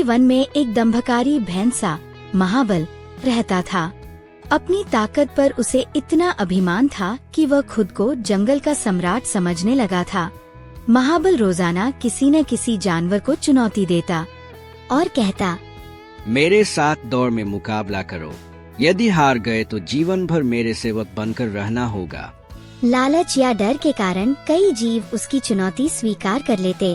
One में एक दंभकारी भैंसा महाबल रहता था। अपनी ताकत पर उसे इतना अभिमान था कि वह खुद को जंगल का सम्राट समझने लगा था। महाबल रोजाना किसी न किसी जानवर को चुनौती देता और कहता, मेरे साथ दौड़ में मुकाबला करो, यदि हार गए तो जीवन भर मेरे सेवक बनकर रहना होगा। लालच या डर के कारण कई जीव उसकी चुनौती स्वीकार कर लेते,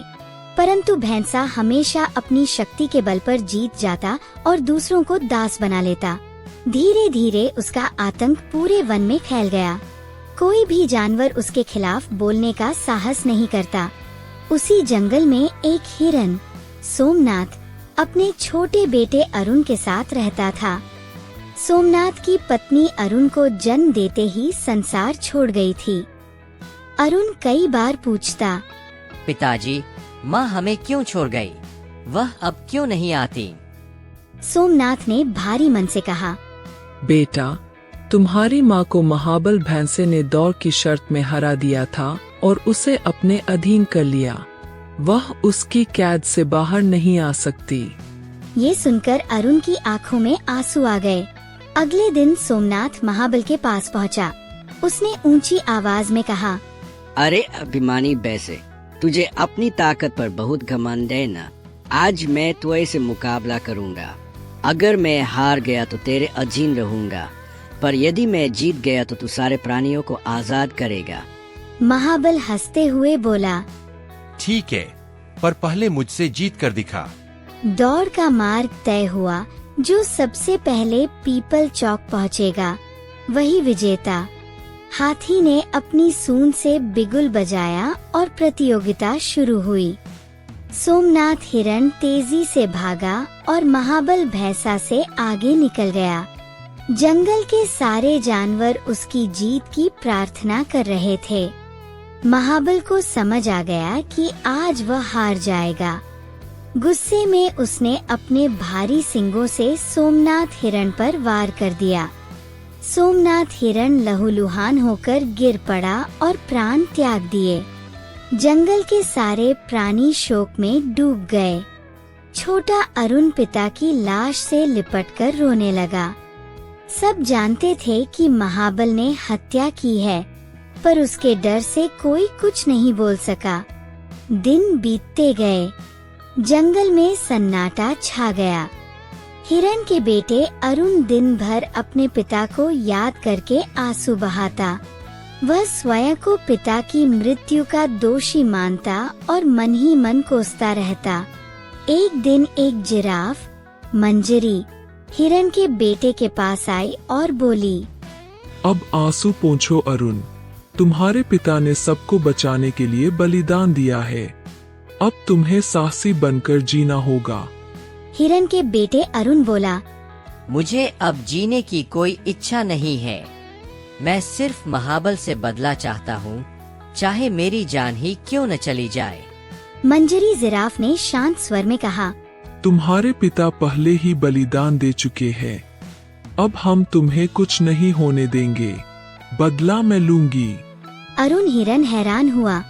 परंतु भैंसा हमेशा अपनी शक्ति के बल पर जीत जाता और दूसरों को दास बना लेता। धीरे धीरे उसका आतंक पूरे वन में फैल गया। कोई भी जानवर उसके खिलाफ बोलने का साहस नहीं करता। उसी जंगल में एक हिरन सोमनाथ अपने छोटे बेटे अरुण के साथ रहता था। सोमनाथ की पत्नी अरुण को जन्म देते ही संसार छोड़ गई थी। अरुण कई बार पूछता, पिताजी, माँ हमें क्यों छोड़ गई? वह अब क्यों नहीं आती? सोमनाथ ने भारी मन से कहा, बेटा, तुम्हारी माँ को महाबल भैंसे ने दौड़ की शर्त में हरा दिया था और उसे अपने अधीन कर लिया। वह उसकी कैद से बाहर नहीं आ सकती। ये सुनकर अरुण की आंखों में आंसू आ गए। अगले दिन सोमनाथ महाबल के पास पहुंचा। उसने ऊंची आवाज में कहा, अरे अभिमानी भैंसे, तुझे अपनी ताकत पर बहुत घमंड है ना? आज मैं तुझे से मुकाबला करूंगा। अगर मैं हार गया तो तेरे अधीन रहूंगा, पर यदि मैं जीत गया तो तू सारे प्राणियों को आजाद करेगा। महाबल हंसते हुए बोला, ठीक है, पर पहले मुझसे जीत कर दिखा। दौड़ का मार्ग तय हुआ। जो सबसे पहले पीपल चौक पहुंचेगा वही विजेता। हाथी ने अपनी सूंड से बिगुल बजाया और प्रतियोगिता शुरू हुई। सोमनाथ हिरन तेजी से भागा और महाबल भैंसा से आगे निकल गया। जंगल के सारे जानवर उसकी जीत की प्रार्थना कर रहे थे। महाबल को समझ आ गया कि आज वह हार जाएगा। गुस्से में उसने अपने भारी सींगों से सोमनाथ हिरन पर वार कर दिया। सोमनाथ हिरन लहूलुहान होकर गिर पड़ा और प्राण त्याग दिए। जंगल के सारे प्राणी शोक में डूब गए। छोटा अरुण पिता की लाश से लिपटकर रोने लगा। सब जानते थे कि महाबल ने हत्या की है, पर उसके डर से कोई कुछ नहीं बोल सका। दिन बीतते गए। जंगल में सन्नाटा छा गया। हिरन के बेटे अरुण दिन भर अपने पिता को याद करके आंसू बहाता। वह स्वयं को पिता की मृत्यु का दोषी मानता और मन ही मन कोसता रहता। एक दिन एक जिराफ मंजरी हिरन के बेटे के पास आई और बोली, अब आंसू पोंछो अरुण, तुम्हारे पिता ने सबको बचाने के लिए बलिदान दिया है। अब तुम्हें साहसी बनकर जीना होगा। हिरन के बेटे अरुण बोला, मुझे अब जीने की कोई इच्छा नहीं है। मैं सिर्फ महाबल से बदला चाहता हूँ, चाहे मेरी जान ही क्यों न चली जाए। मंजरी जिराफ ने शांत स्वर में कहा, तुम्हारे पिता पहले ही बलिदान दे चुके हैं। अब हम तुम्हें कुछ नहीं होने देंगे। बदला मैं लूंगी। अरुण हिरन हैरान हुआ।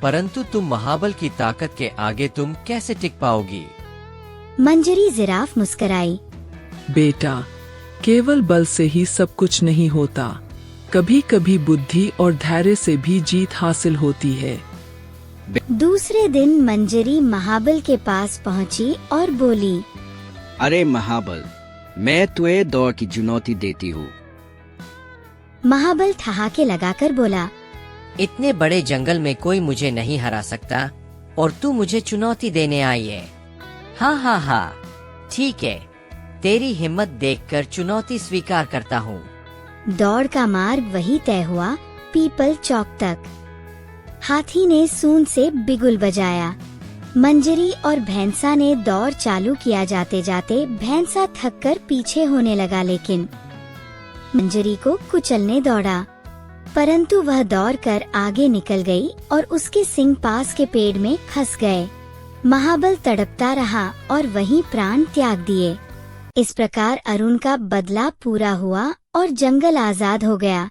परंतु तुम महाबल की ताकत के आगे तुम कैसे टिक पाओगी? मंजरी जिराफ मुस्कुराई। बेटा, केवल बल से ही सब कुछ नहीं होता। कभी कभी बुद्धि और धैर्य से भी जीत हासिल होती है। दूसरे दिन मंजरी महाबल के पास पहुंची और बोली, अरे महाबल, मैं तुझे दौड़ की चुनौती देती हूँ। महाबल ठहाके लगाकर बोला, इतने बड़े जंगल में कोई मुझे नहीं हरा सकता और तू मुझे चुनौती देने आई है। हाँ हाँ हाँ, ठीक है, तेरी हिम्मत देखकर चुनौती स्वीकार करता हूँ। दौड़ का मार्ग वही तय हुआ, पीपल चौक तक। हाथी ने सूंड से बिगुल बजाया। मंजरी और भैंसा ने दौड़ चालू किया। जाते जाते भैंसा थककर पीछे होने लगा, लेकिन मंजरी को कुचलने दौड़ा, परंतु वह दौड़कर आगे निकल गई और उसके सींग पास के पेड़ में फंस गए। महाबल तड़पता रहा और वहीं प्राण त्याग दिए। इस प्रकार अरुण का बदला पूरा हुआ और जंगल आजाद हो गया।